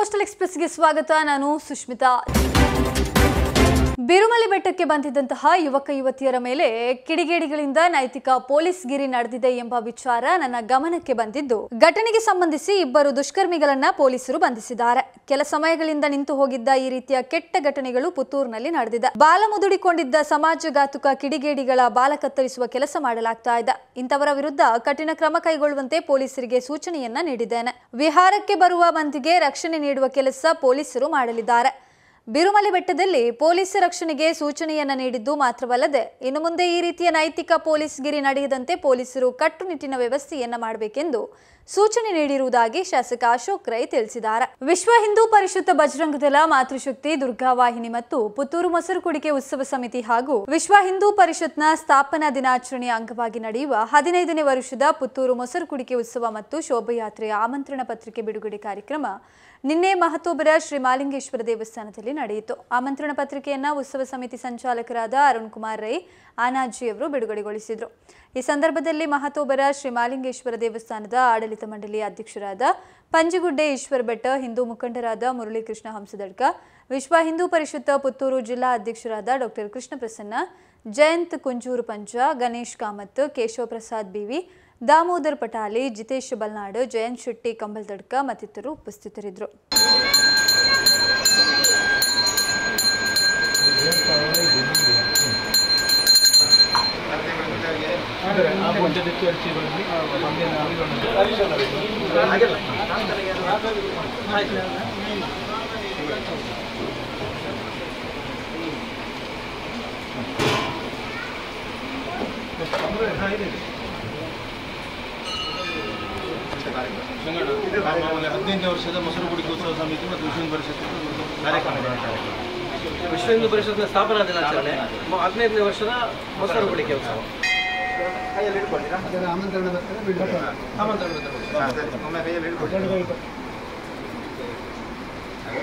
Coastal ಎಕ್ಸ್‌ಪ್ರೆಸ್‌ಗೆ ಸ್ವಾಗತ. ನಾನು ಸುಷ್ಮಿತಾ. ಬಿರುಮಲೆ ಬೆಟ್ಟಕ್ಕೆ ಬಂದಿದ್ದಂತಹ ಯುವಕ ಯುವತಿಯರ ಮೇಲೆ ಕಿಡಿಗೇಡಿಗಳಿಂದ ನೈತಿಕ ಪೊಲೀಸ್ಗಿರಿ ನಡೆದಿದೆ ಎಂಬ ವಿಚಾರ ನನ್ನ ಗಮನಕ್ಕೆ ಬಂದಿದ್ದು, ಘಟನೆಗೆ ಸಂಬಂಧಿಸಿ ಇಬ್ಬರು ದುಷ್ಕರ್ಮಿಗಳನ್ನ ಪೊಲೀಸರು ಬಂಧಿಸಿದ್ದಾರೆ. ಕೆಲ ಸಮಯಗಳಿಂದ ನಿಂತು ಹೋಗಿದ್ದ ಈ ರೀತಿಯ ಕೆಟ್ಟ ಘಟನೆಗಳು ಪುತ್ತೂರಿನಲ್ಲಿ ನಡೆದಿದೆ. ಬಾಲ ಮುದುಡಿಕೊಂಡಿದ್ದ ಸಮಾಜಘಾತುಕ ಕಿಡಿಗೇಡಿಗಳ ಬಾಲ ಕತ್ತರಿಸುವ ಕೆಲಸ ಮಾಡಲಾಗ್ತಾ ಇದೆ. ಇಂಥವರ ವಿರುದ್ಧ ಕಠಿಣ ಕ್ರಮ ಕೈಗೊಳ್ಳುವಂತೆ ಪೊಲೀಸರಿಗೆ ಸೂಚನೆಯನ್ನ ನೀಡಿದ್ದೇನೆ. ವಿಹಾರಕ್ಕೆ ಬರುವ ಮಂದಿಗೆ ರಕ್ಷಣೆ ನೀಡುವ ಕೆಲಸ ಪೊಲೀಸರು ಮಾಡಲಿದ್ದಾರೆ. ಬಿರುಮಲೆ ಬೆಟ್ಟದಲ್ಲಿ ಪೊಲೀಸ್ ರಕ್ಷಣೆಗೆ ಸೂಚನೆಯನ್ನ ನೀಡಿದ್ದು ಮಾತ್ರವಲ್ಲದೆ ಇನ್ನು ಮುಂದೆ ಈ ರೀತಿಯ ನೈತಿಕ ಪೊಲೀಸ್ಗಿರಿ ನಡೆಯದಂತೆ ಪೊಲೀಸರು ಕಟ್ಟುನಿಟ್ಟಿನ ವ್ಯವಸ್ಥೆಯನ್ನ ಮಾಡಬೇಕೆಂದು ಸೂಚನೆ ನೀಡಿರುವುದಾಗಿ ಶಾಸಕ ಅಶೋಕ್ ರೈ ತಿಳಿಸಿದ್ದಾರೆ. ವಿಶ್ವ ಹಿಂದೂ ಪರಿಷತ್ ಬಜರಂಗ ದಳ, ಮಾತೃಶಕ್ತಿ, ದುರ್ಗಾವಾಹಿನಿ ಮತ್ತು ಪುತ್ತೂರು ಮೊಸರು ಕುಡಿಕೆ ಉತ್ಸವ ಸಮಿತಿ ಹಾಗೂ ವಿಶ್ವ ಹಿಂದೂ ಪರಿಷತ್ನ ಸ್ಥಾಪನಾ ದಿನಾಚರಣೆಯ ಅಂಗವಾಗಿ ನಡೆಯುವ 15ನೇ ವರ್ಷದ ಪುತ್ತೂರು ಮೊಸರು ಕುಡಿಕೆ ಉತ್ಸವ ಮತ್ತು ಶೋಭಾಯಾತ್ರೆಯ ಆಮಂತ್ರಣ ಪತ್ರಿಕೆ ಬಿಡುಗಡೆ ಕಾರ್ಯಕ್ರಮ ನಿನ್ನೆ ಮಹತೋಬರ ಶ್ರೀ ಮಾಲಿಂಗೇಶ್ವರ ದೇವಸ್ಥಾನದಲ್ಲಿ ನಡೆಯಿತು. ಆಮಂತ್ರಣ ಪತ್ರಿಕೆಯನ್ನ ಉತ್ಸವ ಸಮಿತಿ ಸಂಚಾಲಕರಾದ ಅರುಣ್ ಕುಮಾರ್ ರೈ ಆನಾಜಿ ಅವರು ಬಿಡುಗಡೆಗೊಳಿಸಿದರು. ಈ ಸಂದರ್ಭದಲ್ಲಿ ಮಹತೋಬರ ಶ್ರೀ ಮಾಲಿಂಗೇಶ್ವರ ದೇವಸ್ಥಾನದ ಆಡಳಿತ ಮಂಡಳಿ ಅಧ್ಯಕ್ಷರಾದ ಪಂಜಿಗುಡ್ಡೆ ಈಶ್ವರ ಬೆಟ್ಟ, ಹಿಂದೂ ಮುಖಂಡರಾದ ಮುರಳೀಕೃಷ್ಣ ಹಂಸದಡ್ಕ, ವಿಶ್ವ ಹಿಂದೂ ಪರಿಷತ್ ಪುತ್ತೂರು ಜಿಲ್ಲಾ ಅಧ್ಯಕ್ಷರಾದ ಡಾಕ್ಟರ್ ಕೃಷ್ಣ ಪ್ರಸನ್ನ, ಜಯಂತ್ ಕುಂಜೂರು ಪಂಚ, ಗಣೇಶ್ ಕಾಮತ್, ಕೇಶವ ಪ್ರಸಾದ್ ಬಿವಿ, ದಾಮೋದರ್ ಪಟಾಲಿ, ಜಿತೇಶ್ ಬಲ್ನಾಡ್, ಜಯಂತ್ ಶೆಟ್ಟಿ ಕಂಬಲ್ದಡ್ಕ ಮತ್ತಿತರರು ಉಪಸ್ಥಿತರಿದ್ದರು. ಇದು 15ನೇ ವರ್ಷದ ಮೊಸರು ಕುಡಿಕೆ ಉತ್ಸವ ಸಮಿತಿ ಮತ್ತು ವಿಶ್ವ ಹಿಂದೂ ಪರಿಷತ್ ವಿಶ್ವ ಹಿಂದೂ ಪರಿಷತ್ನ ಸ್ಥಾಪನಾ ದಿನಾಚರಣೆ, 15ನೇ ವರ್ಷದ ಮೊಸರು ಕುಡಿಕೆ ಉತ್ಸವ. ಆಮಂತ್ರಣ ಒಮ್ಮೆ ಕೈಯಲ್ಲಿ ಹಿಡ್ಕೊಳ್ಳಿ.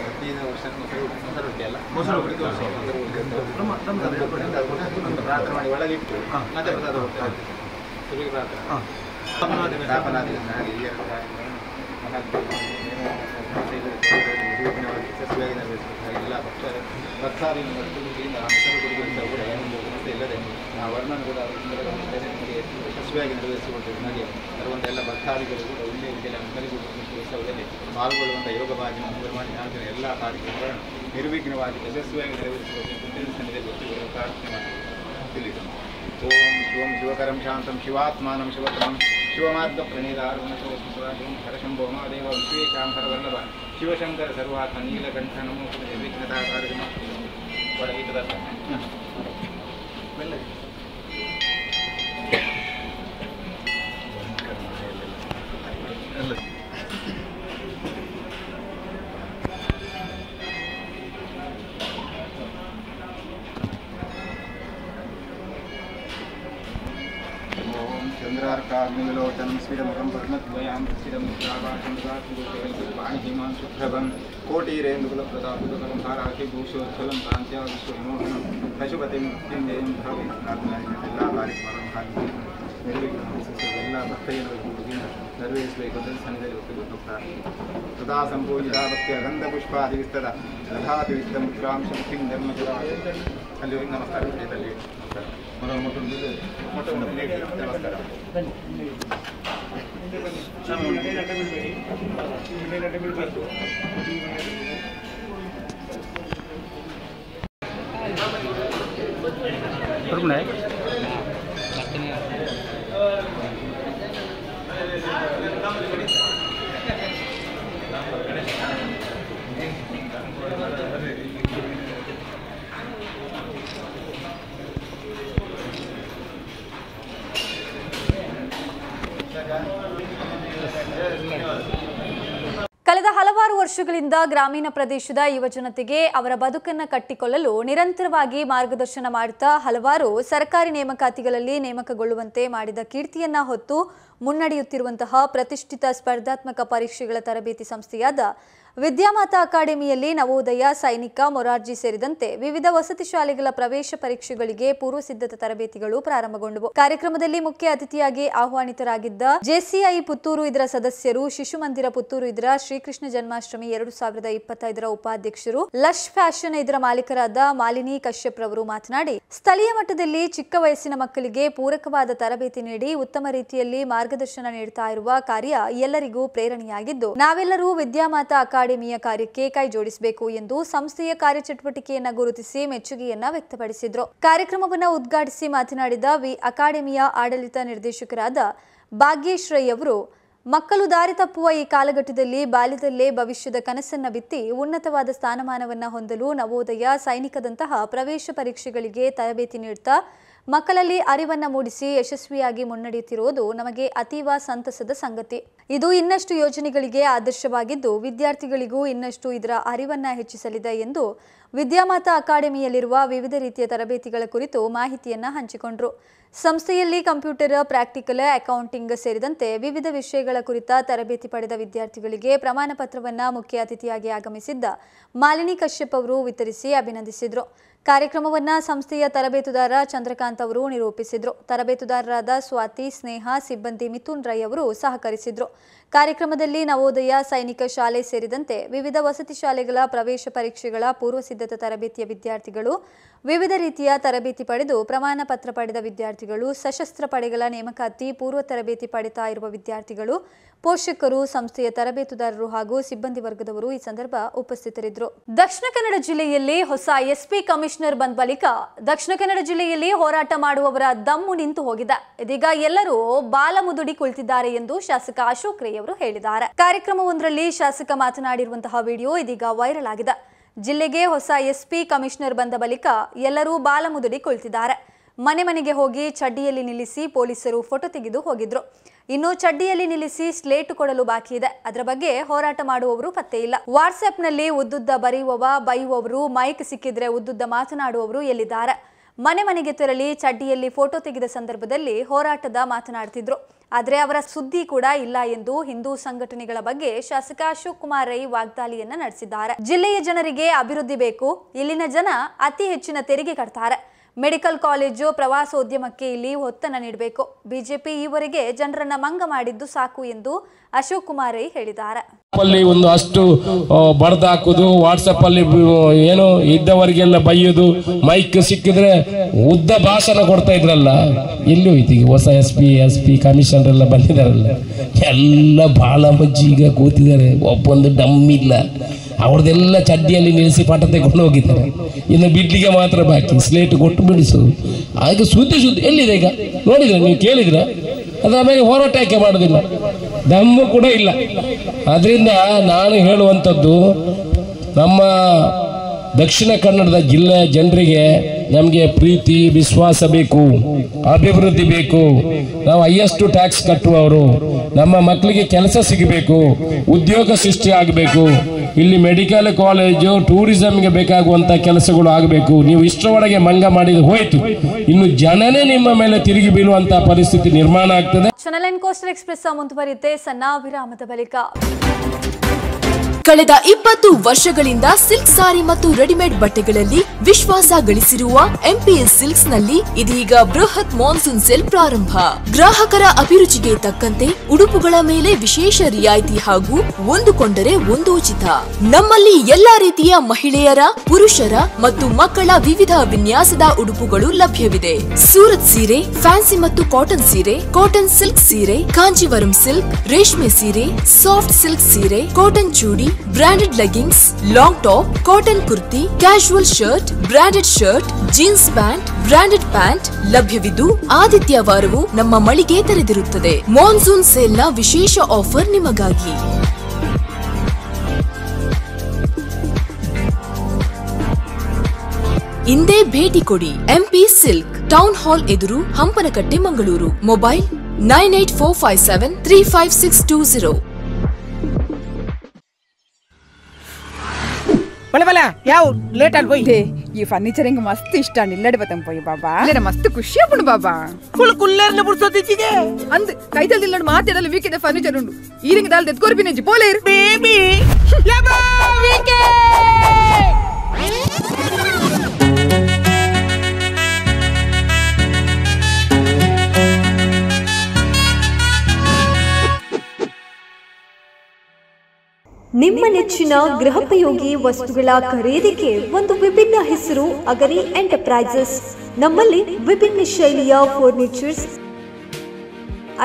15ನೇ ವರ್ಷ ಮೊಸರು ಕುಡಿಕೆ ಅಲ್ಲ, ಮೊಸರು ಕುಡಿಕೆ ಉತ್ಸವ ಪ್ರಾರ್ಥನೆ ಮಾಡಿ ಒಳಗಿಟ್ಟು ಮತ್ತೆ ಪ್ರಸಾದ ಹೋಗ್ತಾರೆ. ಸ್ಥಾಪನಾ ದಿನ ಯಶಸ್ವಿಯಾಗಿ ನೆರವೇರಿಸಬೇಕಾಗಿ ಎಲ್ಲ ಭಕ್ತಾದಿಗಳ ವತಿಯಿಂದ ಮೊಸರು ಕುಡಿಯುವಂಥ ಕೂಡ ಏನೊಂದು ಸಮಸ್ಯೆ ಇಲ್ಲದೆ ಆ ವರ್ಣನ ಕೂಡ ನಮಗೆ ಯಶಸ್ವಿಯಾಗಿ ನೆರವೇರಿಸಿಕೊಟ್ಟು ನನಗೆ ಬರುವಂಥ ಎಲ್ಲ ಭಕ್ತಾದಿಗಳು ಕೂಡ ಒಳ್ಳೆಯ ರೀತಿಯಲ್ಲಿ ಮೊಸರು ಉತ್ಸವದಲ್ಲಿ ಪಾಲ್ಗೊಳ್ಳುವಂಥ ಯೋಗ ಭಾಗ್ಯ ನಿರ್ಮಾಣ ಎಲ್ಲ ಕಾರ್ಯಕ್ರಮಗಳನ್ನು ನಿರ್ವಿಘ್ನವಾಗಿ ಯಶಸ್ವಿಯಾಗಿ ನೆರವೇರಿಸಿಕೊಂಡು ಸನ್ನಿಧಿಯಲ್ಲಿ ಒತ್ತಿಗೆ ಪ್ರಾರ್ಥನೆ ಮಾಡಿ ತಿಳಿದು ಓಂ ಶಿವಂ ಶಿವಕರಂ ಶಾಂತಂ ಶಿವಾತ್ಮಾನಂ ಶಿವಕರಂ ಶಿವಮಾರ್ಗ ಪ್ರಣೀತಾರ್ವಣಶಿವಂ ಹರಶಂಭೋ ಮಹಾದೇವ ವಿಶ್ವೇಶಾಂಬರ ವಲ್ಲಭ ಶಿವಶಂಕರ ಸರ್ವಾತ್ಮ ನೀಲಕಂಠ ನಮೋ ನಿರ್ವಿಘ್ನತಾ ಕಾರ್ಯಕ್ರಮ ಒಳಗಿಟ್ಟದ चंद्रार्काग्निलोचनं स्फीडमुखं पद्मद्वयां स्थिरमुद्राभाषं वाणी हिमां शुभ्रभं कोटिरेन्दुकुलप्रदापुतकं हाराखिभूषोज्ज्वलं कान्त्या विश्वविमोहनं पशुपतिं मृत्युञ्जयं भावे ಎಲ್ಲ ಕಾರ್ಯಕ್ರಮಗಳನ್ನು ಎಲ್ಲ ಭಕ್ತರಿಗೆ ನೆರವೇರಿಸಬೇಕು ಅಂತ ಸನ್ನಿಧಿಯಲ್ಲಿ ಒಪ್ಪಿಕೊಡುತ್ತಾರೆ. ಸದಾ ಸಂಪೂಜಿತ ಭಕ್ತಿಯ ಗಂಧಪುಷ್ಪಾದಿ ವಿಸ್ತದ ದಧಾತಿ ವಿದ್ದ ಮುದ್ರಾಂ ಶಕ್ತಿಂ ಧರ್ಮಜುರ ಅಲ್ಲಿ ಹೋಗಿ ನಮಸ್ಕಾರ ಅಲ್ಲಿ ನಮಸ್ಕಾರ. ಕಳೆದ ಹಲವಾರು ವರ್ಷಗಳಿಂದ ಗ್ರಾಮೀಣ ಪ್ರದೇಶದ ಯುವಜನತೆಗೆ ಅವರ ಬದುಕನ್ನು ಕಟ್ಟಿಕೊಳ್ಳಲು ನಿರಂತರವಾಗಿ ಮಾರ್ಗದರ್ಶನ ಮಾಡುತ್ತಾ ಹಲವಾರು ಸರ್ಕಾರಿ ನೇಮಕಾತಿಗಳಲ್ಲಿ ನೇಮಕಗೊಳ್ಳುವಂತೆ ಮಾಡಿದ ಕೀರ್ತಿಯನ್ನ ಹೊತ್ತು ಮುನ್ನಡೆಯುತ್ತಿರುವಂತಹ ಪ್ರತಿಷ್ಠಿತ ಸ್ಪರ್ಧಾತ್ಮಕ ಪರೀಕ್ಷೆಗಳ ತರಬೇತಿ ಸಂಸ್ಥೆಯಾದ ವಿದ್ಯಾಮಾತಾ ಅಕಾಡೆಮಿಯಲ್ಲಿ ನವೋದಯ, ಸೈನಿಕ, ಮೊರಾರ್ಜಿ ಸೇರಿದಂತೆ ವಿವಿಧ ವಸತಿ ಶಾಲೆಗಳ ಪ್ರವೇಶ ಪರೀಕ್ಷೆಗಳಿಗೆ ಪೂರ್ವ ಸಿದ್ಧತಾ ತರಬೇತಿಗಳು ಪ್ರಾರಂಭಗೊಂಡವು. ಕಾರ್ಯಕ್ರಮದಲ್ಲಿ ಮುಖ್ಯ ಅತಿಥಿಯಾಗಿ ಆಹ್ವಾನಿತರಾಗಿದ್ದ ಜೆಸಿಐ ಪುತ್ತೂರು ಇದರ ಸದಸ್ಯರು, ಶಿಶು ಮಂದಿರ ಪುತ್ತೂರು ಇದರ ಶ್ರೀಕೃಷ್ಣ ಜನ್ಮಾಷ್ಟಮಿ 2025ರ ಉಪಾಧ್ಯಕ್ಷರು, ಲಶ್ ಫ್ಯಾಷನ್ ಇದರ ಮಾಲೀಕರಾದ ಮಾಲಿನಿ ಕಶ್ಯಪ್ ರವರು ಮಾತನಾಡಿ, ಸ್ಥಳೀಯ ಮಟ್ಟದಲ್ಲಿ ಚಿಕ್ಕ ವಯಸ್ಸಿನ ಮಕ್ಕಳಿಗೆ ಪೂರಕವಾದ ತರಬೇತಿ ನೀಡಿ ಉತ್ತಮ ರೀತಿಯಲ್ಲಿ ಮಾರ್ಗದರ್ಶನ ನೀಡುತ್ತಾ ಇರುವ ಕಾರ್ಯ ಎಲ್ಲರಿಗೂ ಪ್ರೇರಣೆಯಾಗಿದ್ದು, ನಾವೆಲ್ಲರೂ ವಿದ್ಯಾಮಾತಾ ಅಕಾಡೆಮಿಯ ಕಾರ್ಯಕ್ಕೆ ಕೈ ಜೋಡಿಸಬೇಕು ಎಂದು ಸಂಸ್ಥೆಯ ಕಾರ್ಯಚಟುವಟಿಕೆಯನ್ನು ಗುರುತಿಸಿ ಮೆಚ್ಚುಗೆಯನ್ನ ವ್ಯಕ್ತಪಡಿಸಿದರು. ಕಾರ್ಯಕ್ರಮವನ್ನು ಉದ್ಘಾಟಿಸಿ ಮಾತನಾಡಿದ ಅಕಾಡೆಮಿಯ ಆಡಳಿತ ನಿರ್ದೇಶಕರಾದ ಭಾಗ್ಯೇಶ್ ರೈ ಅವರು, ಮಕ್ಕಳು ದಾರಿ ತಪ್ಪುವ ಈ ಕಾಲಘಟ್ಟದಲ್ಲಿ ಬಾಲ್ಯದಲ್ಲೇ ಭವಿಷ್ಯದ ಕನಸನ್ನ ಬಿತ್ತಿ ಉನ್ನತವಾದ ಸ್ಥಾನಮಾನವನ್ನು ಹೊಂದಲು ನವೋದಯ, ಸೈನಿಕದಂತಹ ಪ್ರವೇಶ ಪರೀಕ್ಷೆಗಳಿಗೆ ತರಬೇತಿ ನೀಡುತ್ತಾ ಮಕ್ಕಳಲ್ಲಿ ಅರಿವನ್ನು ಮೂಡಿಸಿ ಯಶಸ್ವಿಯಾಗಿ ಮುನ್ನಡೆಯುತ್ತಿರುವುದು ನಮಗೆ ಅತೀವ ಸಂತಸದ ಸಂಗತಿ. ಇದು ಇನ್ನಷ್ಟು ಯೋಜನೆಗಳಿಗೆ ಆದರ್ಶವಾಗಿದ್ದು ವಿದ್ಯಾರ್ಥಿಗಳಿಗೂ ಇನ್ನಷ್ಟು ಇದರ ಅರಿವನ್ನು ಹೆಚ್ಚಿಸಲಿದೆ ಎಂದು ವಿದ್ಯಾಮಾತಾ ಅಕಾಡೆಮಿಯಲ್ಲಿರುವ ವಿವಿಧ ರೀತಿಯ ತರಬೇತಿಗಳ ಕುರಿತು ಮಾಹಿತಿಯನ್ನು ಹಂಚಿಕೊಂಡರು. ಸಂಸ್ಥೆಯಲ್ಲಿ ಕಂಪ್ಯೂಟರ್, ಪ್ರಾಕ್ಟಿಕಲ್, ಅಕೌಂಟಿಂಗ್ ಸೇರಿದಂತೆ ವಿವಿಧ ವಿಷಯಗಳ ಕುರಿತ ತರಬೇತಿ ಪಡೆದ ವಿದ್ಯಾರ್ಥಿಗಳಿಗೆ ಪ್ರಮಾಣ ಪತ್ರವನ್ನು ಮುಖ್ಯ ಅತಿಥಿಯಾಗಿ ಆಗಮಿಸಿದ್ದ ಮಾಲಿನಿ ಕಶ್ಯಪ್ ಅವರು ವಿತರಿಸಿ ಅಭಿನಂದಿಸಿದರು. ಕಾರ್ಯಕ್ರಮವನ್ನು ಸಂಸ್ಥೆಯ ತರಬೇತುದಾರ ಚಂದ್ರಕಾಂತ್ ಅವರು ನಿರೂಪಿಸಿದರು. ತರಬೇತುದಾರರಾದ ಸ್ವಾತಿ, ಸ್ನೇಹ, ಸಿಬ್ಬಂದಿ ಮಿಥುನ್ ರೈ ಅವರು ಸಹಕರಿಸಿದರು. ಕಾರ್ಯಕ್ರಮದಲ್ಲಿ ನವೋದಯ, ಸೈನಿಕ ಶಾಲೆ ಸೇರಿದಂತೆ ವಿವಿಧ ವಸತಿ ಶಾಲೆಗಳ ಪ್ರವೇಶ ಪರೀಕ್ಷೆಗಳ ಪೂರ್ವ ಸಿದ್ಧತಾ ತರಬೇತಿಯ ವಿದ್ಯಾರ್ಥಿಗಳು, ವಿವಿಧ ರೀತಿಯ ತರಬೇತಿ ಪಡೆದು ಪ್ರಮಾಣ ಪತ್ರ ಪಡೆದ ವಿದ್ಯಾರ್ಥಿಗಳು, ಸಶಸ್ತ್ರ ಪಡೆಗಳ ನೇಮಕಾತಿ ಪೂರ್ವ ತರಬೇತಿ ಪಡೆತಾ ಇರುವ ವಿದ್ಯಾರ್ಥಿಗಳು, ಪೋಷಕರು, ಸಂಸ್ಥೆಯ ತರಬೇತುದಾರರು ಹಾಗೂ ಸಿಬ್ಬಂದಿ ವರ್ಗದವರು ಈ ಸಂದರ್ಭ ಉಪಸ್ಥಿತರಿದ್ದರು. ದಕ್ಷಿಣ ಕನ್ನಡ ಜಿಲ್ಲೆಯಲ್ಲಿ ಹೊಸ ಎಸ್ಪಿ ಕಮಿಷನರ್ ಬಂದ ಬಳಿಕ ದಕ್ಷಿಣ ಕನ್ನಡ ಜಿಲ್ಲೆಯಲ್ಲಿ ಹೋರಾಟ ಮಾಡುವವರ ದಮ್ಮು ನಿಂತು ಹೋಗಿದೆ. ಇದೀಗ ಎಲ್ಲರೂ ಬಾಲ ಮುದುಡಿ ಕುಳಿತಿದ್ದಾರೆ ಎಂದು ಶಾಸಕ ಅಶೋಕ್ ರೈ ಅವರು ಹೇಳಿದ್ದಾರೆ. ಕಾರ್ಯಕ್ರಮವೊಂದರಲ್ಲಿ ಶಾಸಕ ಮಾತನಾಡಿರುವಂತಹ ವಿಡಿಯೋ ಇದೀಗ ವೈರಲ್ ಆಗಿದೆ. ಜಿಲ್ಲೆಗೆ ಹೊಸ ಎಸ್ಪಿ ಕಮಿಷನರ್ ಬಂದ ಬಳಿಕ ಎಲ್ಲರೂ ಬಾಲ ಮುದುಡಿ ಕುಳಿತಿದ್ದಾರೆ. ಮನೆ ಮನೆಗೆ ಹೋಗಿ ಚಡ್ಡಿಯಲ್ಲಿ ನಿಲ್ಲಿಸಿ ಪೊಲೀಸರು ಫೋಟೋ ತೆಗೆದು ಹೋಗಿದ್ರು. ಇನ್ನು ಚಡ್ಡಿಯಲ್ಲಿ ನಿಲ್ಲಿಸಿ ಸ್ಲೇಟ್ ಕೊಡಲು ಬಾಕಿ ಇದೆ. ಅದರ ಬಗ್ಗೆ ಹೋರಾಟ ಮಾಡುವವರು ಪತ್ತೆ ಇಲ್ಲ. ವಾಟ್ಸ್ಆಪ್ನಲ್ಲಿ ಉದ್ದುದ್ದ ಬೈಯುವವರು, ಮೈಕ್ ಸಿಕ್ಕಿದ್ರೆ ಉದ್ದುದ್ದ ಮಾತನಾಡುವವರು ಎಲ್ಲಿದ್ದಾರೆ? ಮನೆ ಮನೆಗೆ ತೆರಳಿ ಚಡ್ಡಿಯಲ್ಲಿ ಫೋಟೋ ತೆಗೆದ ಸಂದರ್ಭದಲ್ಲಿ ಹೋರಾಟದ ಮಾತನಾಡ್ತಿದ್ರು. ಆದರೆ ಅವರ ಸುದ್ದಿ ಕೂಡ ಇಲ್ಲ ಎಂದು ಹಿಂದೂ ಸಂಘಟನೆಗಳ ಬಗ್ಗೆ ಶಾಸಕ ಅಶೋಕ್ ಕುಮಾರ್ ರೈ ವಾಗ್ದಾಳಿಯನ್ನ ನಡೆಸಿದ್ದಾರೆ. ಜಿಲ್ಲೆಯ ಜನರಿಗೆ ಅಭಿವೃದ್ಧಿ ಬೇಕು. ಇಲ್ಲಿನ ಜನ ಅತಿ ಹೆಚ್ಚಿನ ತೆರಿಗೆ ಕಟ್ತಾರೆ. ಮೆಡಿಕಲ್ ಕಾಲೇಜು, ಪ್ರವಾಸೋದ್ಯಮಕ್ಕೆ ಇಲ್ಲಿ ಒತ್ತನ್ನು ನೀಡಬೇಕು. ಬಿಜೆಪಿ ಈವರೆಗೆ ಜನರನ್ನ ಮಂಗ ಮಾಡಿದ್ದು ಸಾಕು ಎಂದು ಅಶೋಕ್ ಕುಮಾರ್ ರೈ ಹೇಳಿದ್ದಾರೆ. ಒಂದು ಅಷ್ಟು ಬಡ್ದು ಹಾಕುದು, ವಾಟ್ಸಪ್ ಅಲ್ಲಿ ಏನೋ ಇದ್ದವರಿಗೆಲ್ಲ ಬೈಯೋದು, ಮೈಕ್ ಸಿಕ್ಕಿದ್ರೆ ಉದ್ದ ಭಾಷಣ ಕೊಡ್ತಾ ಇದ್ರಲ್ಲ, ಎಲ್ಲಿ ಹೋಯ್ತು ಈಗ? ಹೊಸ ಎಸ್ ಪಿ ಕಮಿಷನರ್ ಎಲ್ಲ ಬಂದಿದಾರಲ್ಲ, ಎಲ್ಲ ಬಾಳ ಮಜ್ಜಿ ಈಗ ಕೂತಿದ್ದಾರೆ. ಒಬ್ಬೊಂದು ಡಮ್ ಇಲ್ಲ. ಅವ್ರದ್ದೆಲ್ಲ ಚಡ್ಡಿಯಲ್ಲಿ ನಿಲ್ಲಿಸಿ ಪಾಠ ತೆಗೊಂಡು ಹೋಗಿದ್ದಾರೆ. ಇನ್ನು ಬಿಡ್ಲಿಗೆ ಮಾತ್ರ ಬಾಕಿ, ಸ್ಲೇಟ್ ಕೊಟ್ಟು ಬಿಡಿಸೋದು. ಆಗ ಸುದ್ದಿ ಎಲ್ಲಿದೆ ಈಗ? ನೋಡಿದ್ರೆ ನೀವು ಕೇಳಿದ್ರ? ಅದರ ಮೇಲೆ ಹೋರಾಟ ಯಾಕೆ ಮಾಡೋದಿಲ್ಲ? ದಮ್ಮು ಕೂಡ ಇಲ್ಲ. ಅದರಿಂದ ನಾನು ಹೇಳುವಂಥದ್ದು, ನಮ್ಮ ದಕ್ಷಿಣ ಕನ್ನಡದ ಜಿಲ್ಲೆಯ ಜನರಿಗೆ ನಮಗೆ ಪ್ರೀತಿ, ವಿಶ್ವಾಸ ಬೇಕು, ಅಭಿವೃದ್ಧಿ ಬೇಕು. ನಾವು ಹೈಯೆಸ್ಟ್ ಟ್ಯಾಕ್ಸ್ ಕಟ್ಟುವವರು. ನಮ್ಮ ಮಕ್ಕಳಿಗೆ ಕೆಲಸ ಸಿಗಬೇಕು, ಉದ್ಯೋಗ ಸೃಷ್ಟಿ ಆಗಬೇಕು. ಇಲ್ಲಿ ಮೆಡಿಕಲ್ ಕಾಲೇಜು, ಟೂರಿಸಂಗೆ ಬೇಕಾಗುವಂತ ಕೆಲಸಗಳು ಆಗಬೇಕು. ನೀವು ಇಷ್ಟರೊಳಗೆ ಮಂಗ ಮಾಡಿದ ಹೋಯ್ತು, ಇನ್ನು ಜನನೇ ನಿಮ್ಮ ಮೇಲೆ ತಿರುಗಿ ಬೀಳುವಂತ ಪರಿಸ್ಥಿತಿ ನಿರ್ಮಾಣ ಆಗ್ತದೆ. ಚಾನೆಲ್ ಅಂಡ್ ಕೋಸ್ಟಲ್ ಎಕ್ಸ್ಪ್ರೆಸ್ ಮುಂದುವರಿಯುತ್ತೆ ಸಣ್ಣ ವಿರಾಮದ ಬಳಿಕ. ಕಳೆದ 20 ವರ್ಷಗಳಿಂದ ಸಿಲ್ಕ್ ಸಾರಿ ಮತ್ತು ರೆಡಿಮೇಡ್ ಬಟ್ಟೆಗಳಲ್ಲಿ ವಿಶ್ವಾಸ ಗಳಿಸಿರುವ ಎಂಪಿಎಸ್ ಸಿಲ್ಕ್ಸ್ ನಲ್ಲಿ ಇದೀಗ ಬೃಹತ್ ಮಾನ್ಸೂನ್ ಸೇಲ್ ಪ್ರಾರಂಭ. ಗ್ರಾಹಕರ ಅಭಿರುಚಿಗೆ ತಕ್ಕಂತೆ ಉಡುಪುಗಳ ಮೇಲೆ ವಿಶೇಷ ರಿಯಾಯಿತಿ ಹಾಗೂ ಒಂದು ಕೊಂಡರೆ ಒಂದು ಉಚಿತ. ನಮ್ಮಲ್ಲಿ ಎಲ್ಲಾ ರೀತಿಯ ಮಹಿಳೆಯರ, ಪುರುಷರ ಮತ್ತು ಮಕ್ಕಳ ವಿವಿಧ ವಿನ್ಯಾಸದ ಉಡುಪುಗಳು ಲಭ್ಯವಿದೆ. ಸೂರತ್ ಸೀರೆ, ಫ್ಯಾನ್ಸಿ ಮತ್ತು ಕಾಟನ್ ಸೀರೆ, ಕಾಟನ್ ಸಿಲ್ಕ್ ಸೀರೆ, ಕಾಂಜೀವರಂ ಸಿಲ್ಕ್, ರೇಷ್ಮೆ ಸೀರೆ, ಸಾಫ್ಟ್ ಸಿಲ್ಕ್ ಸೀರೆ, cotton chudi, branded leggings, long top, cotton kurti, casual shirt, branded shirt, jeans pant, branded pant ಲಭ್ಯವಿದ್ದು ಆದಿತ್ಯವಾರವೂ ನಮ್ಮ ಮಳಿಗೆ ತೆರೆದಿರುತ್ತದೆ. ಮಾನ್ಸೂನ್ ಸೇಲ್ನ ವಿಶೇಷ ಆಫರ್ ನಿಮಗಾಗಿ. ಇಂದೇ ಭೇಟಿ ಕೊಡಿ. ಎಂಪಿ ಸಿಲ್ಕ್, ಟೌನ್ ಹಾಲ್ ಎದುರು, ಹಂಪನಕಟ್ಟೆ, ಮಂಗಳೂರು. ಮೊಬೈಲ್ 9845735620. ಬಲೆ ಬಲೆ ಯಾವ ಲೇಟ್ ಆಗಿ పోయి ఈ ఫర్నిచర్ ఇంక మస్తు ఇష్టం నిల్లడి పోతాం పోయి బాబా లేన మస్తు ఖుషి అప్పుడు బాబా ఫుల్ కుల్లర్న బుర్సొద్దిచిಗೆ ಅಂದ್ ಕೈತಲ್ ದಿಲ್ಲಡ್ ಮಾತಾಡಲ್ಲ ವೀಕೆದ ಫರ್ನಿಚರ್ ಉಂಡು ಈರಿಂಗ ದಾಲ್ ತೆತ್ಕೊರ್ಬಿ ನೆಂಜಿ ಪೋಲೇರ್ ಬೇಬಿ ಯಬಾ ವೀಕೆ ನಿಮ್ಮ ನೆಚ್ಚಿನ ಗೃಹೋಪಯೋಗಿ ವಸ್ತುಗಳ ಖರೀದಿಗೆ ಒಂದು ವಿಭಿನ್ನ ಹೆಸರು ಅಗರಿ ಎಂಟರ್ಪ್ರೈಸಸ್. ನಮ್ಮಲ್ಲಿ ವಿಭಿನ್ನ ಶೈಲಿಯ ಫರ್ನಿಚರ್ಸ್,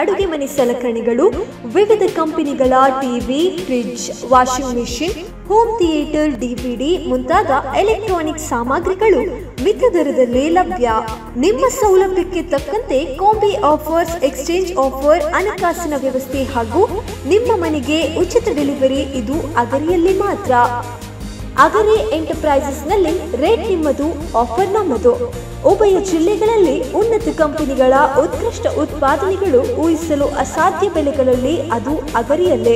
ಅಡುಗೆ ಮನೆ ಸಲಕರಣೆಗಳು, ವಿವಿಧ ಕಂಪನಿಗಳ TV, fridge, washing machine, home theatre, DVD ಮುಂತಾದ ಎಲೆಕ್ಟ್ರಾನಿಕ್ ಸಾಮಗ್ರಿಗಳು ಮಿತ ದರದಲ್ಲಿ ಲಭ್ಯ. ನಿಮ್ಮ ಸೌಲಭ್ಯಕ್ಕೆ ತಕ್ಕಂತೆ ಕಾಂಬಿ ಆಫರ್ಸ್, ಎಕ್ಸ್ಚೇಂಜ್ ಆಫರ್, ಹಣಕಾಸಿನ ವ್ಯವಸ್ಥೆ ಹಾಗೂ ನಿಮ್ಮ ಮನೆಗೆ ಉಚಿತ ಡೆಲಿವರಿ ಇದು ಅಗರಿಯಲ್ಲಿ ಮಾತ್ರ. ಅಗರಿ ಎಂಟರ್ಪ್ರೈಸಸ್ ನಲ್ಲಿ ರೇಟ್ ನಿಮ್ಮದು, ಆಫರ್ ನಮ್ಮದು. ಉಭಯ ಜಿಲ್ಲೆಗಳಲ್ಲಿ ಉನ್ನತ ಕಂಪನಿಗಳ ಉತ್ಕೃಷ್ಟ ಉತ್ಪಾದನೆಗಳು ಊಹಿಸಲು ಅಸಾಧ್ಯ ಬೆಲೆಗಳಲ್ಲಿ, ಅದು ಅಗರಿಯಲ್ಲೇ.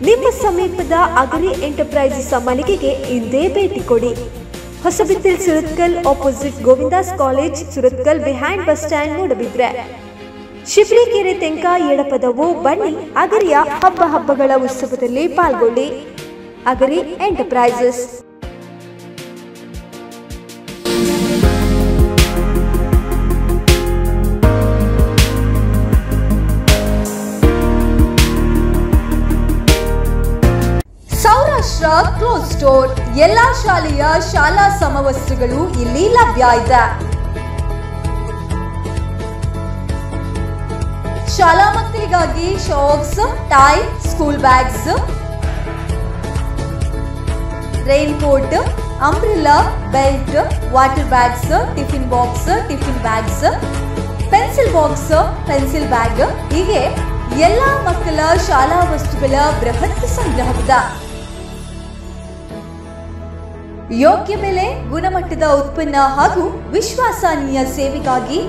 ನಿಮ್ಮ ಸಮೀಪದ ಅಗರಿ ಎಂಟರ್ಪ್ರೈಸಸ್ ಮಳಿಗೆಗೆ ಇಂದೇ ಭೇಟಿ ಕೊಡಿ. Hosabettu Surathkal, opposite Govindas college, Surathkal, behind bus stand, Moodbidri. Shibrikere Tenka Edapadavu. ಬನ್ನಿ, ಅಗರಿಯ ಹಬ್ಬಗಳ ಉತ್ಸವದಲ್ಲಿ ಪಾಲ್ಗೊಳ್ಳಿ. Agari enterprises. Saurashtra cloth store. ಎಲ್ಲಾ ಶಾಲೆಯ ಶಾಲಾ ಸಮವಸ್ತ್ರಗಳು ಇಲ್ಲಿ ಲಭ್ಯ ಇದೆ. ಶಾಲಾ ಮಕ್ಕಳಿಗಾಗಿ socks, tie, school bags, rain coat, umbrella, belt, water bags, tiffin box, tiffin bags, pencil box, pencil bag, ಹೀಗೆ ಎಲ್ಲಾ ಮಕ್ಕಳ ಶಾಲಾ ವಸ್ತುಗಳ ಬೃಹತ್ ಸಂಗ್ರಹವಿದೆ. ಯೋಗ್ಯ ಬೆಲೆ, ಗುಣಮಟ್ಟದ ಉತ್ಪನ್ನ ಹಾಗೂ ವಿಶ್ವಾಸನೀಯ ಸೇವೆಗಾಗಿ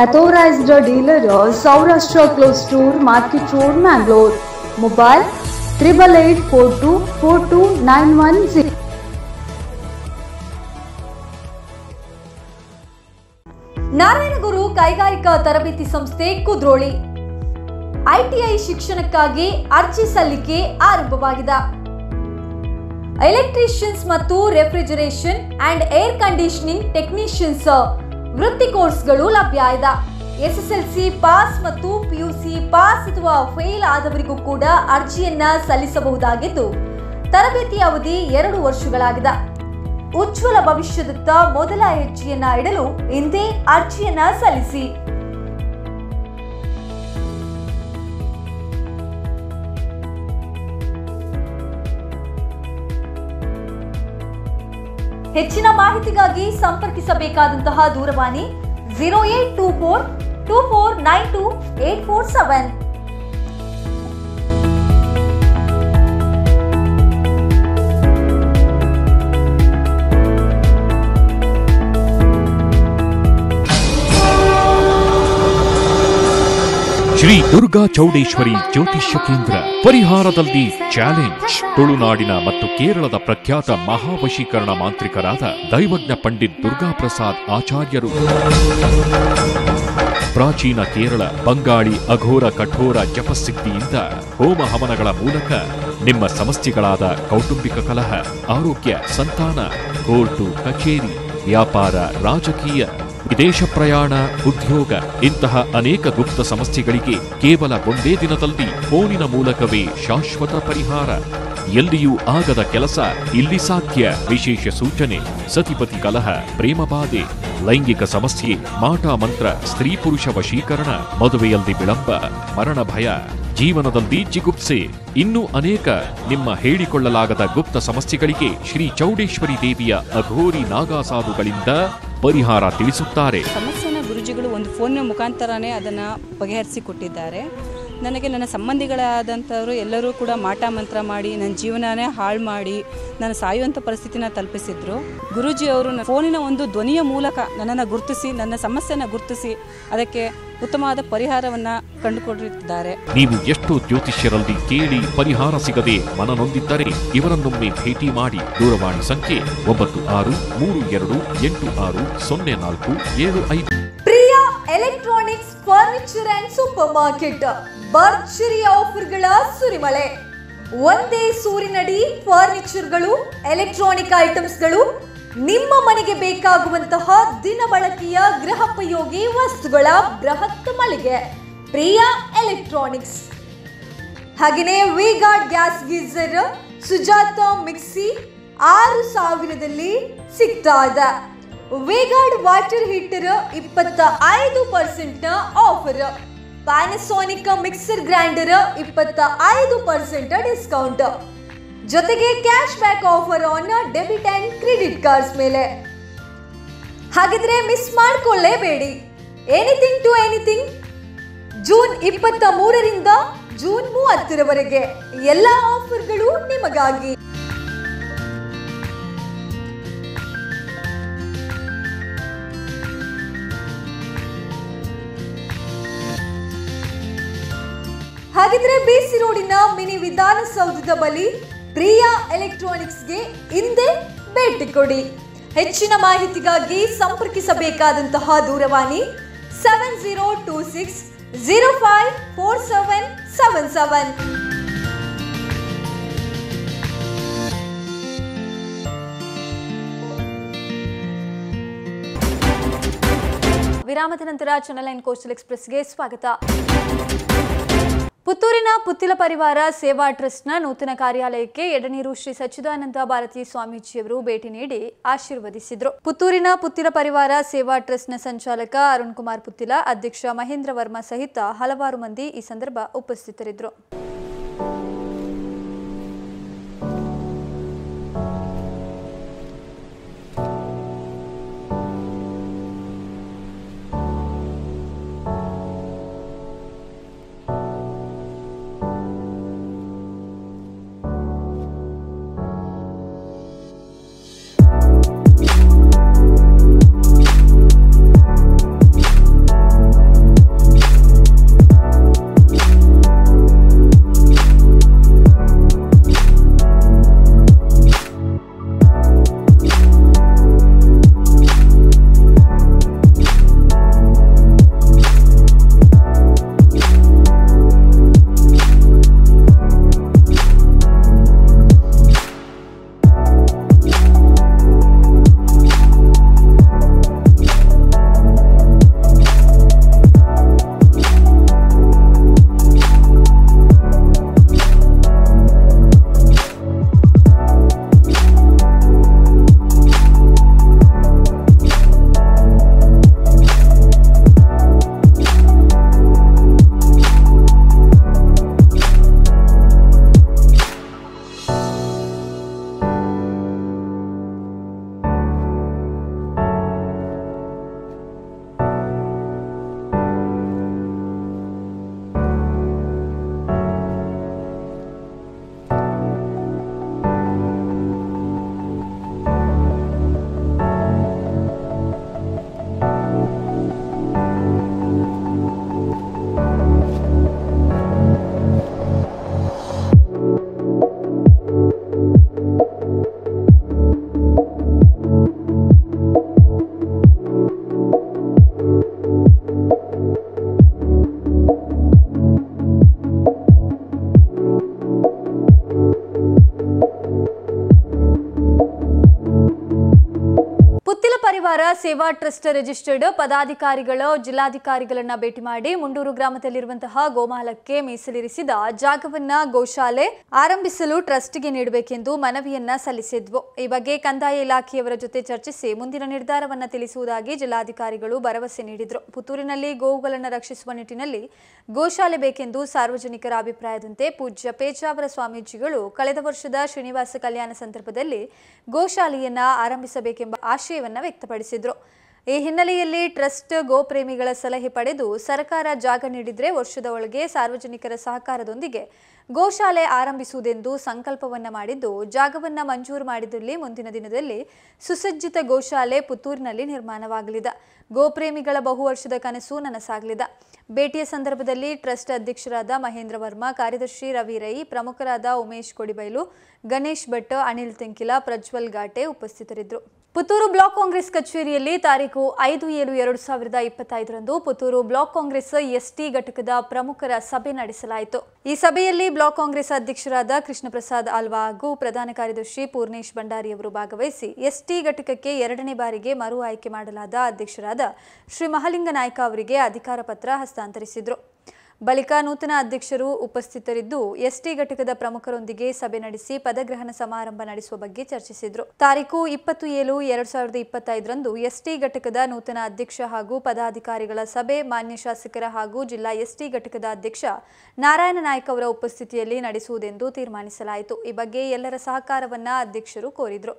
Authorized dealer Saurashtra Clothes Store, Market Road, Mangalore. Mobile 8882424910. Narayanaguru ಕೈಗಾರಿಕಾ ತರಬೇತಿ ಸಂಸ್ಥೆ ಕುದ್ರೋಳಿ. ಐಟಿಐ ಶಿಕ್ಷಣಕ್ಕಾಗಿ ಅರ್ಜಿ ಸಲ್ಲಿಕೆ ಆರಂಭವಾಗಿದೆ. ಎಲೆಕ್ಟ್ರಿಷಿಯನ್ಸ್ ಮತ್ತು refrigeration and air conditioning technicians ವೃತ್ತಿ ಕೋರ್ಸ್ಗಳು ಲಭ್ಯ ಇದೆ. SSLC ಪಾಸ್ ಮತ್ತು PUC ಪಾಸ್ ಅಥವಾ ಫೇಲ್ ಆದವರಿಗೂ ಕೂಡ ಅರ್ಜಿಯನ್ನ ಸಲ್ಲಿಸಬಹುದಾಗಿದ್ದು, ತರಬೇತಿ ಅವಧಿ 2 ವರ್ಷಗಳಾಗಿದೆ. ಉಜ್ವಲ ಭವಿಷ್ಯದತ್ತ ಮೊದಲ ಹೆಜ್ಜೆಯನ್ನ ಇಡಲು ಇಂದೇ ಅರ್ಜಿಯನ್ನ ಸಲ್ಲಿಸಿ. ಹೆಚ್ಚಿನ ಮಾಹಿತಿಗಾಗಿ ಸಂಪರ್ಕಿಸಬೇಕಾದಂತಹ ದೂರವಾಣಿ 0824249287. ಶ್ರೀ ದುರ್ಗಾ ಚೌಡೇಶ್ವರಿ ಜ್ಯೋತಿಷ್ಯ ಕೇಂದ್ರ. ಪರಿಹಾರದಲ್ಲಿ ಚಾಲೆಂಜ್. ತುಳುನಾಡಿನ ಮತ್ತು ಕೇರಳದ ಪ್ರಖ್ಯಾತ ಮಹಾವಶೀಕರಣ ಮಾಂತ್ರಿಕರಾದ ದೈವಜ್ಞ ಪಂಡಿತ್ ದುರ್ಗಾ ಪ್ರಸಾದ್ ಆಚಾರ್ಯರು ಪ್ರಾಚೀನ ಕೇರಳ, ಬಂಗಾಳಿ ಅಘೋರ ಕಠೋರ ಜಪಸಿದ್ಧಿಯಿಂದ ಹೋಮ ಹವನಗಳ ಮೂಲಕ ನಿಮ್ಮ ಸಮಸ್ಯೆಗಳಾದ ಕೌಟುಂಬಿಕ ಕಲಹ, ಆರೋಗ್ಯ, ಸಂತಾನ, ಕೋರ್ಟು ಕಚೇರಿ, ವ್ಯಾಪಾರ, ರಾಜಕೀಯ, ವಿದೇಶ ಪ್ರಯಾಣ, ಉದ್ಯೋಗ ಇಂತಹ ಅನೇಕ ಗುಪ್ತ ಸಮಸ್ಯೆಗಳಿಗೆ ಕೇವಲ ಒಂದೇ ದಿನದಲ್ಲಿ ಫೋನಿನ ಮೂಲಕವೇ ಶಾಶ್ವತ ಪರಿಹಾರ. ಎಲ್ಲಿಯೂ ಆಗದ ಕೆಲಸ ಇಲ್ಲಿ ಸಾಧ್ಯ. ವಿಶೇಷ ಸೂಚನೆ: ಸತಿಪತಿ ಕಲಹ, ಪ್ರೇಮ ಬಾಧೆ, ಲೈಂಗಿಕ ಸಮಸ್ಯೆ, ಮಾಟ ಮಂತ್ರ, ಸ್ತ್ರೀ ಪುರುಷ ವಶೀಕರಣ, ಮದುವೆಯಲ್ಲಿ ವಿಳಂಬ, ಮರಣ ಭಯ, ಜೀವನದಲ್ಲಿ ಜಿಗುಪ್ಸೆ, ಇನ್ನೂ ಅನೇಕ ನಿಮ್ಮ ಹೇಳಿಕೊಳ್ಳಲಾಗದ ಗುಪ್ತ ಸಮಸ್ಯೆಗಳಿಗೆ ಶ್ರೀ ಚೌಡೇಶ್ವರಿ ದೇವಿಯ ಅಘೋರಿ ನಾಗಾಸಾಧುಗಳಿಂದ ಪರಿಹಾರ ತಿಳಿಸುತ್ತಾರೆ. ಸಮಸ್ಯೆನ ಗುರುಜಿಗಳು ಒಂದು ಫೋನ್ನ ಮುಖಾಂತರನೇ ಅದನ್ನು ಬಗೆಹರಿಸಿಕೊಟ್ಟಿದ್ದಾರೆ. ನನಗೆ ನನ್ನ ಸಂಬಂಧಿಗಳಾದಂಥವರು ಎಲ್ಲರೂ ಕೂಡ ಮಾಟ ಮಂತ್ರ ಮಾಡಿ ನನ್ನ ಜೀವನನೇ ಹಾಳು ಮಾಡಿ ನಾನು ಸಾಯುವಂಥ ಪರಿಸ್ಥಿತಿನ ತಲುಪಿಸಿದ್ರು. ಗುರೂಜಿಯವರು ಫೋನಿನ ಒಂದು ಧ್ವನಿಯ ಮೂಲಕ ನನ್ನನ್ನು ಗುರುತಿಸಿ, ನನ್ನ ಸಮಸ್ಯೆನ ಗುರುತಿಸಿ ಅದಕ್ಕೆ ಉತ್ತಮವಾದ ಪರಿಹಾರವನ್ನು ಕಂಡುಕೊಂಡಿದ್ದಾರೆ. ನೀವು ಎಷ್ಟೋ ಜ್ಯೋತಿಷ್ಯರಲ್ಲಿ ಕೇಳಿ ಪರಿಹಾರ ಸಿಗದೆ ಮನನೊಂದಿದ್ದರೆ ಇವರನ್ನೊಮ್ಮೆ ಭೇಟಿ ಮಾಡಿ. ದೂರವಾಣಿ ಸಂಖ್ಯೆ 9632860475. Priya electronics furniture and super market ಭರ್ಜರಿ ಆಫರ್ಗಳ ಸುರಿಮಳೆ. ಒಂದೇ ಸೂರಿನಡಿ ಫರ್ನಿಚರ್ಗಳು, ಎಲೆಕ್ಟ್ರಾನಿಕ್ ಐಟಮ್ಸ್ಗಳು, ನಿಮ್ಮ ಮನೆಗೆ ಬೇಕಾಗುವಂತಹ ದಿನ ಬಳಕೆಯ ಗೃಹೋಪಯೋಗಿ ವಸ್ತುಗಳ ಬೃಹತ್ ಮಳಿಗೆ ಪ್ರಿಯಾ ಎಲೆಕ್ಟ್ರಾನಿಕ್ಸ್. ಹಾಗೆಯೇ V Guard gas geyser, Sujata mixie 6000ದಲ್ಲಿ ಸಿಗ್ತಾ ಇದೆ. V Guard water heater 25% offer. Panasonic mixer grinder 25% discount. ಜೊತೆಗೆ cash back offer on debit and credit cards ಮೇಲೆ. ಹಾಗಿದ್ರೆ ಮಿಸ್ ಮಾಡ್ಕೊಳ್ಳೇಬೇಡಿ. ಎನಿಥಿಂಗ್ ಟು ಎನಿಥಿಂಗ್ ಜೂನ್ 23ರಿಂದ ಜೂನ್ 30ರವರೆಗೆ ಎಲ್ಲ ಆಫರ್ಗಳು ನಿಮಗಾಗಿ. ಹಾಗಿದ್ರೆ ಬಿಸಿ ರೋಡಿನ ಮಿನಿ ವಿಧಾನಸೌಧದ ಬಳಿ ಪ್ರಿಯಾ ಎಲೆಕ್ಟ್ರಾನಿಕ್ಸ್ಗೆ ಹಿಂದೆ ಭೇಟಿ ಕೊಡಿ. ಹೆಚ್ಚಿನ ಮಾಹಿತಿಗಾಗಿ ಸಂಪರ್ಕಿಸಬೇಕಾದಂತಹ ದೂರವಾಣಿ 7026054777. ವಿರಾಮದ ನಂತರ ಚಾನೆಲ್ 9 ಕೋಸ್ಟಲ್ ಎಕ್ಸ್‌ಪ್ರೆಸ್ಗೆ ಸ್ವಾಗತ. ಪುತ್ತೂರಿನ ಪುತ್ತಿಲ ಪರಿವಾರ ಸೇವಾ ಟ್ರಸ್ಟ್ನ ನೂತನ ಕಾರ್ಯಾಲಯಕ್ಕೆ ಎಡನೀರು ಶ್ರೀ ಸಚ್ಚಿದಾನಂದ ಭಾರತಿ ಸ್ವಾಮೀಜಿಯವರು ಭೇಟಿ ನೀಡಿ ಆಶೀರ್ವದಿಸಿದರು. ಪುತ್ತೂರಿನ ಪುತ್ತಿಲ ಪರಿವಾರ ಸೇವಾ ಟ್ರಸ್ಟ್ನ ಸಂಚಾಲಕ ಅರುಣ್ ಕುಮಾರ್ ಪುತ್ತಿಲ, ಅಧ್ಯಕ್ಷ ಮಹೇಂದ್ರ ವರ್ಮಾ ಸಹಿತ ಹಲವಾರು ಮಂದಿ ಈ ಸಂದರ್ಭ ಉಪಸ್ಥಿತರಿದ್ದರು. ಶುಕ್ರವಾರ ಸೇವಾ ಟ್ರಸ್ಟ್ ರಿಜಿಸ್ಟರ್ಡ್ ಪದಾಧಿಕಾರಿಗಳು ಜಿಲ್ಲಾಧಿಕಾರಿಗಳನ್ನ ಭೇಟಿ ಮಾಡಿ ಮುಂಡೂರು ಗ್ರಾಮದಲ್ಲಿರುವಂತಹ ಗೋಮಾಳಕ್ಕೆ ಮೀಸಲಿರಿಸಿದ ಜಾಗವನ್ನ ಗೋಶಾಲೆ ಆರಂಭಿಸಲು ಟ್ರಸ್ಟ್ಗೆ ನೀಡಬೇಕೆಂದು ಮನವಿಯನ್ನ ಸಲ್ಲಿಸಿದ್ವು. ಈ ಬಗ್ಗೆ ಕಂದಾಯ ಇಲಾಖೆಯವರ ಜೊತೆ ಚರ್ಚಿಸಿ ಮುಂದಿನ ನಿರ್ಧಾರವನ್ನ ತಿಳಿಸುವುದಾಗಿ ಜಿಲ್ಲಾಧಿಕಾರಿಗಳು ಭರವಸೆ ನೀಡಿದ್ರು. ಪುತ್ತೂರಿನಲ್ಲಿ ಗೋವುಗಳನ್ನು ರಕ್ಷಿಸುವ ನಿಟ್ಟಿನಲ್ಲಿ ಗೋಶಾಲೆ ಬೇಕೆಂದು ಸಾರ್ವಜನಿಕರ ಅಭಿಪ್ರಾಯದಂತೆ ಪೂಜ್ಯ ಪೇಜಾವರ ಸ್ವಾಮೀಜಿಗಳು ಕಳೆದ ವರ್ಷದ ಶ್ರೀನಿವಾಸ ಕಲ್ಯಾಣ ಸಂದರ್ಭದಲ್ಲಿ ಗೋಶಾಲೆಯನ್ನ ಆರಂಭಿಸಬೇಕೆಂಬ ಆಶಯವನ್ನ ವ್ಯಕ್ತಪಡಿಸಿದ್ರು. ಈ ಹಿನ್ನೆಲೆಯಲ್ಲಿ ಟ್ರಸ್ಟ್ ಗೋಪ್ರೇಮಿಗಳ ಸಲಹೆ ಪಡೆದು ಸರ್ಕಾರ ಜಾಗ ನೀಡಿದ್ರೆ ವರ್ಷದ ಒಳಗೆ ಸಾರ್ವಜನಿಕರ ಸಹಕಾರದೊಂದಿಗೆ ಗೋಶಾಲೆ ಆರಂಭಿಸುವುದೆಂದು ಸಂಕಲ್ಪವನ್ನ ಮಾಡಿದ್ದು, ಜಾಗವನ್ನ ಮಂಜೂರು ಮಾಡಿದಲ್ಲಿ ಮುಂದಿನ ದಿನದಲ್ಲಿ ಸುಸಜ್ಜಿತ ಗೋಶಾಲೆ ಪುತ್ತೂರಿನಲ್ಲಿ ನಿರ್ಮಾಣವಾಗಲಿದೆ. ಗೋಪ್ರೇಮಿಗಳ ಬಹುವರ್ಷದ ಕನಸು ನನಸಾಗಲಿದೆ. ಭೇಟಿಯ ಸಂದರ್ಭದಲ್ಲಿ ಟ್ರಸ್ಟ್ ಅಧ್ಯಕ್ಷರಾದ ಮಹೇಂದ್ರ ವರ್ಮಾ, ಕಾರ್ಯದರ್ಶಿ ರವಿ ರೈ, ಪ್ರಮುಖರಾದ ಉಮೇಶ್ ಕೊಡಿಬೈಲು, ಗಣೇಶ್ ಭಟ್, ಅನಿಲ್ ತೆಂಕಿಲ, ಪ್ರಜ್ವಲ್ ಘಾಟೆ ಉಪಸ್ಥಿತರಿದ್ದರು. ಪುತ್ತೂರು ಬ್ಲಾಕ್ ಕಾಂಗ್ರೆಸ್ ಕಚೇರಿಯಲ್ಲಿ ತಾರೀಕು 5/7/2025 ಪುತ್ತೂರು ಬ್ಲಾಕ್ ಕಾಂಗ್ರೆಸ್ ಎಸ್ಟಿ ಘಟಕದ ಪ್ರಮುಖರ ಸಭೆ ನಡೆಸಲಾಯಿತು. ಈ ಸಭೆಯಲ್ಲಿ ಬ್ಲಾಕ್ ಕಾಂಗ್ರೆಸ್ ಅಧ್ಯಕ್ಷರಾದ ಕೃಷ್ಣ ಪ್ರಸಾದ್ ಆಲ್ವಾ ಹಾಗೂ ಪ್ರಧಾನ ಕಾರ್ಯದರ್ಶಿ ಪೂರ್ಣೇಶ್ ಭಂಡಾರಿ ಅವರು ಭಾಗವಹಿಸಿ ಎಸ್ಟಿ ಘಟಕಕ್ಕೆ 2ನೇ ಬಾರಿಗೆ ಮರು ಆಯ್ಕೆ ಮಾಡಲಾದ ಅಧ್ಯಕ್ಷರಾದ ಶ್ರೀ ಮಹಾಲಿಂಗ ನಾಯ್ಕ ಅವರಿಗೆ ಅಧಿಕಾರ ಪತ್ರ ಹಸ್ತಾಂತರಿಸಿದರು. ಬಳಿಕ ನೂತನ ಅಧ್ಯಕ್ಷರು ಉಪಸ್ಥಿತರಿದ್ದು ಎಸ್ಟಿ ಘಟಕದ ಪ್ರಮುಖರೊಂದಿಗೆ ಸಭೆ ನಡೆಸಿ ಪದಗ್ರಹಣ ಸಮಾರಂಭ ನಡೆಸುವ ಬಗ್ಗೆ ಚರ್ಚಿಸಿದರು. ತಾರೀಕು 20/7/2025 ಎಸ್ಟಿ ಘಟಕದ ನೂತನ ಅಧ್ಯಕ್ಷ ಹಾಗೂ ಪದಾಧಿಕಾರಿಗಳ ಸಭೆ ಮಾನ್ಯ ಶಾಸಕರ ಹಾಗೂ ಜಿಲ್ಲಾ ಎಸ್ಟಿ ಘಟಕದ ಅಧ್ಯಕ್ಷ ನಾರಾಯಣ ನಾಯ್ಕ ಅವರ ಉಪಸ್ಥಿತಿಯಲ್ಲಿ ನಡೆಸುವುದೆಂದು ತೀರ್ಮಾನಿಸಲಾಯಿತು. ಈ ಬಗ್ಗೆ ಎಲ್ಲರ ಸಹಕಾರವನ್ನ ಅಧ್ಯಕ್ಷರು ಕೋರಿದರು.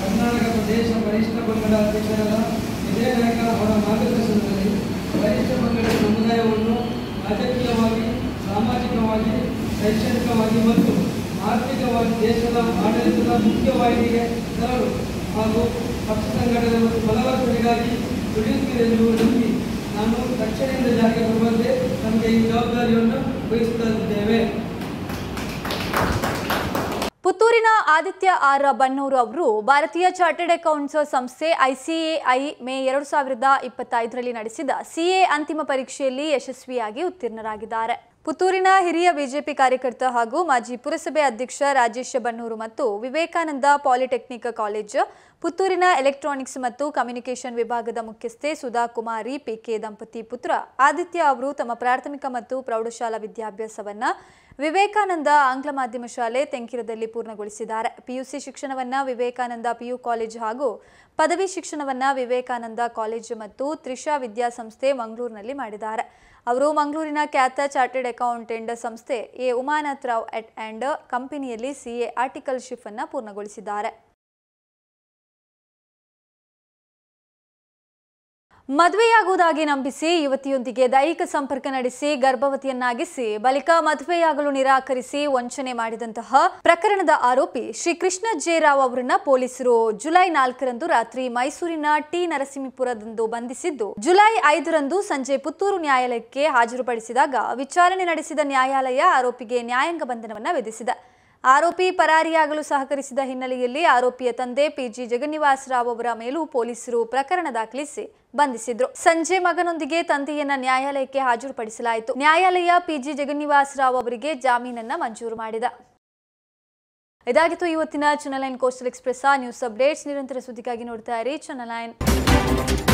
ಕರ್ನಾಟಕ ಪ್ರದೇಶ ವರಿಷ್ಠ ಪಂಗಡ ಅಧ್ಯಕ್ಷರಾದ ವಿಜಯ ನಾಯಕ ಅವರ ಮಾರ್ಗದರ್ಶನದಲ್ಲಿ ವರಿಷ್ಠ ಪಂಗಡ ಸಮುದಾಯವನ್ನು ರಾಜಕೀಯವಾಗಿ, ಸಾಮಾಜಿಕವಾಗಿ, ಶೈಕ್ಷಣಿಕವಾಗಿ ಮತ್ತು ಆರ್ಥಿಕವಾಗಿ ದೇಶದ ಆಡಳಿತದ ಮುಖ್ಯವಾಹಿನಿಗೆ ತರಲು ಹಾಗೂ ಪಕ್ಷ ಸಂಘಟನೆ ಮತ್ತು ಬಲವರ್ಧನೆಗಾಗಿ ದುಡಿಯುತ್ತಿರೆಂದು ನಂಬಿ ನಾನು ತಕ್ಷಣದಿಂದ ಜಾರಿಗೆ ಬರುವಂತೆ ನಮಗೆ ಈ ಜವಾಬ್ದಾರಿಯನ್ನು ವಹಿಸುತ್ತಿದ್ದೇವೆ. ಪುತ್ತೂರಿನ ಆದಿತ್ಯ ಆರ್ ಬನ್ನೂರು ಅವರು ಭಾರತೀಯ ಚಾರ್ಟರ್ಡ್ ಅಕೌಂಟ್ಸ್ ಸಂಸ್ಥೆ ICAI ಮೇ 2025 ನಡೆಸಿದ CA ಅಂತಿಮ ಪರೀಕ್ಷೆಯಲ್ಲಿ ಯಶಸ್ವಿಯಾಗಿ ಉತ್ತೀರ್ಣರಾಗಿದ್ದಾರೆ. ಪುತ್ತೂರಿನ ಹಿರಿಯ ಬಿಜೆಪಿ ಕಾರ್ಯಕರ್ತ ಹಾಗೂ ಮಾಜಿ ಪುರಸಭೆ ಅಧ್ಯಕ್ಷ ರಾಜೇಶ್ ಬನ್ನೂರು ಮತ್ತು ವಿವೇಕಾನಂದ ಪಾಲಿಟೆಕ್ನಿಕ್ ಕಾಲೇಜ್, ಪುತ್ತೂರಿನ ಎಲೆಕ್ಟ್ರಾನಿಕ್ಸ್ ಮತ್ತು ಕಮ್ಯುನಿಕೇಷನ್ ವಿಭಾಗದ ಮುಖ್ಯಸ್ಥೆ ಸುಧಾ ಕುಮಾರಿ PK ದಂಪತಿ ಪುತ್ರ ಆದಿತ್ಯ ಅವರು ತಮ್ಮ ಪ್ರಾಥಮಿಕ ಮತ್ತು ಪ್ರೌಢಶಾಲಾ ವಿದ್ಯಾಭ್ಯಾಸವನ್ನ ವಿವೇಕಾನಂದ ಆಂಗ್ಲ ಮಾಧ್ಯಮ ಶಾಲೆ ತೆಂಕಿರದಲ್ಲಿ ಪೂರ್ಣಗೊಳಿಸಿದ್ದಾರೆ. PUC ಶಿಕ್ಷಣವನ್ನ ವಿವೇಕಾನಂದ PU ಕಾಲೇಜ್ ಹಾಗೂ ಪದವಿ ಶಿಕ್ಷಣವನ್ನ ವಿವೇಕಾನಂದ ಕಾಲೇಜ್ ಮತ್ತು ತ್ರಿಷಾ ವಿದ್ಯಾಸಂಸ್ಥೆ ಮಂಗಳೂರಿನಲ್ಲಿ ಮಾಡಿದ್ದಾರೆ. ಅವರು ಮಂಗಳೂರಿನ ಖ್ಯಾತ ಚಾರ್ಟರ್ಡ್ ಅಕೌಂಟೆಂಟ್ ಸಂಸ್ಥೆ ಉಮಾನಾಥ್ ರಾವ್ ಅಂಡ್ ಕಂಪನಿಯಲ್ಲಿ CA ಆರ್ಟಿಕಲ್ಶಿಪ್ ಅನ್ನು ಪೂರ್ಣಗೊಳಿಸಿದ್ದಾರೆ. ಮದುವೆಯಾಗುವುದಾಗಿ ನಂಬಿಸಿ ಯುವತಿಯೊಂದಿಗೆ ದೈಹಿಕ ಸಂಪರ್ಕ ನಡೆಸಿ ಗರ್ಭವತಿಯನ್ನಾಗಿಸಿ ಬಳಿಕ ಮದುವೆಯಾಗಲು ನಿರಾಕರಿಸಿ ವಂಚನೆ ಮಾಡಿದಂತಹ ಪ್ರಕರಣದ ಆರೋಪಿ ಶ್ರೀ ಕೃಷ್ಣ ಜೆ ರಾವ್ ಅವರನ್ನ ಪೊಲೀಸರು ಜುಲೈ 4ರಂದು ರಾತ್ರಿ ಮೈಸೂರಿನ ಟಿ ನರಸಿಂಹಪುರದಂದು ಬಂಧಿಸಿದ್ದು, ಜುಲೈ 5ರಂದು ಸಂಜೆ ಪುತ್ತೂರು ನ್ಯಾಯಾಲಯಕ್ಕೆ ಹಾಜರುಪಡಿಸಿದಾಗ ವಿಚಾರಣೆ ನಡೆಸಿದ ನ್ಯಾಯಾಲಯ ಆರೋಪಿಗೆ ನ್ಯಾಯಾಂಗ ಬಂಧನವನ್ನ ವಿಧಿಸಿದೆ. ಆರೋಪಿ ಪರಾರಿಯಾಗಲು ಸಹಕರಿಸಿದ ಹಿನ್ನೆಲೆಯಲ್ಲಿ ಆರೋಪಿಯ ತಂದೆ PG ಜಗನ್ನಿವಾಸ ರಾವ್ ಅವರ ಮೇಲೂ ಪೊಲೀಸರು ಪ್ರಕರಣ ದಾಖಲಿಸಿ ಬಂಧಿಸಿದ್ರು. ಸಂಜೆ ಮಗನೊಂದಿಗೆ ತಂದೆಯನ್ನ ನ್ಯಾಯಾಲಯಕ್ಕೆ ಹಾಜರುಪಡಿಸಲಾಯಿತು. ನ್ಯಾಯಾಲಯ PG ಜಗನ್ನಿವಾಸ ರಾವ್ ಅವರಿಗೆ ಜಾಮೀನನ್ನ ಮಂಜೂರು ಮಾಡಿದೆ. ಇದಾಗಿತ್ತು ಇವತ್ತಿನ channel 9 coastal express news updates. ನಿರಂತರ ಸುದ್ದಿಗಾಗಿ ನೋಡ್ತಾ ಇರಿ ಚಾನೆಲ್ 9.